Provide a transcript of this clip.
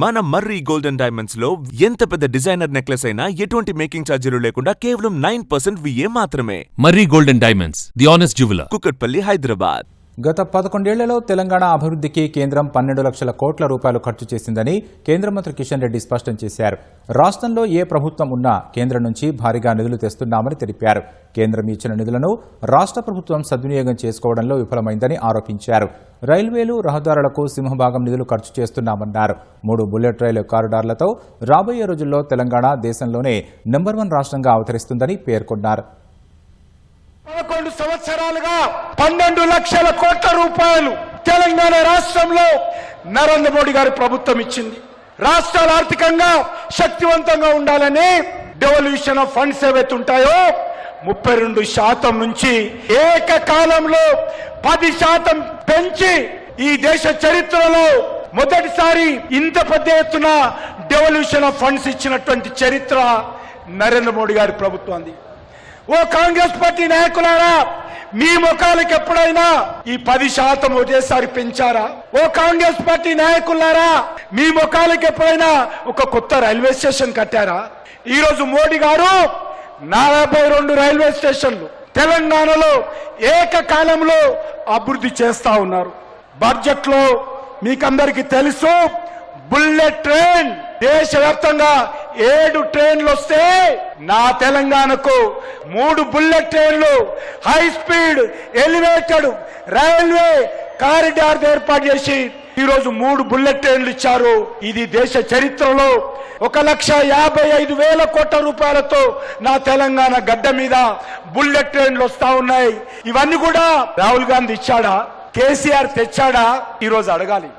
మన మర్రి golden diamonds లో ఎంత పెద్ద డిజైనర్ నెక్లెస్ అయినా ఎటువంటి మేకింగ్ ఛార్జీలు లేకుండా కేవలం 9% VA మాత్రమే. Marri golden diamonds, the honest jeweller, Kukatpally, Hyderabad. గత 11 ఏళ్లలో తెలంగాణ అభివృద్ధికి కేంద్రం 12 లక్షల కోట్ల రూపాయలు ఖర్చు చేసిందని కేంద్ర మంత్రి కిషన్ రెడ్డి స్పష్టం చేశారు. రాష్ట్రంలో ఏ ప్రభుత్వం ఉన్నా కేంద్రం నుంచి భారీగా నిధులు తెస్తున్నామని తెలిపారు. కేంద్రం ఇచ్చిన నిధులను రాష్ట్ర ప్రభుత్వం సద్వినియోగం చేసుకోవడంలో విఫలమైందని ఆరోపించారు. రైల్వేలు, రహదారులకు సింహభాగం నిధులు ఖర్చు చేస్తున్నామన్నారు. 3 బుల్లెట్ రైలు కారిడార్లతో రాబోయే రోజుల్లో తెలంగాణ దేశంలోనే నెంబర్ 1 రాష్ట్రంగా అవతరిస్తుందని పేర్కొన్నారు. 11 సంవత్సరాలుగా 12 లక్షల కోట్ల రూపాయలు తెలంగాణ రాష్ట్రంలో నరేంద్ర మోడీ గారి ప్రభుత్వం ఇచ్చింది. రాష్ట్రాలు ఆర్థికంగా శక్తివంతంగా ఉండాలని డెవల్యూషన్ ఆఫ్ ఫండ్స్ ఏవైతే ఉంటాయో 32% నుంచి ఏకకాలంలో 10% పెంచి ఈ దేశ చరిత్రలో మొదటిసారి ఇంత పెద్ద ఎత్తున డెవల్యూషన్ ఆఫ్ ఫండ్స్ ఇచ్చినటువంటి చరిత్ర నరేంద్ర మోడీ గారి ప్రభుత్వాన్ని. ఓ కాంగ్రెస్ పార్టీ నాయకులారా, మీ ముఖాలకు ఎప్పుడైనా ఈ 10% ఒకేసారి పెంచారా? ఓ కాంగ్రెస్ పార్టీ నాయకులారా, మీ ముఖాలకు ఎప్పుడైనా ఒక కొత్త రైల్వే స్టేషన్ కట్టారా? ఈరోజు మోడీ గారు 42 రైల్వే స్టేషన్లు తెలంగాణలో ఏకకాలంలో అభివృద్ధి చేస్తా ఉన్నారు. బడ్జెట్ లో మీకందరికీ తెలుసు, బుల్లెట్ ట్రైన్ దేశవ్యాప్తంగా 7 ట్రైన్లు వస్తే నా తెలంగాణకు 3 బుల్లెట్ ట్రైన్లు high speed elevated railway corridor ఏర్పాటు చేసి ఈరోజు 3 బుల్లెట్ ట్రైన్లు ఇచ్చారు. ఇది దేశ చరిత్రలో 1,55,000 కోట్ల రూపాయలతో నా తెలంగాణ గడ్డ మీద బుల్లెట్ ట్రైన్లు వస్తా ఉన్నాయి. ఇవన్నీ కూడా రాహుల్ గాంధీ ఇచ్చాడా? కేసీఆర్ తెచ్చాడా? ఈరోజు అడగాలి.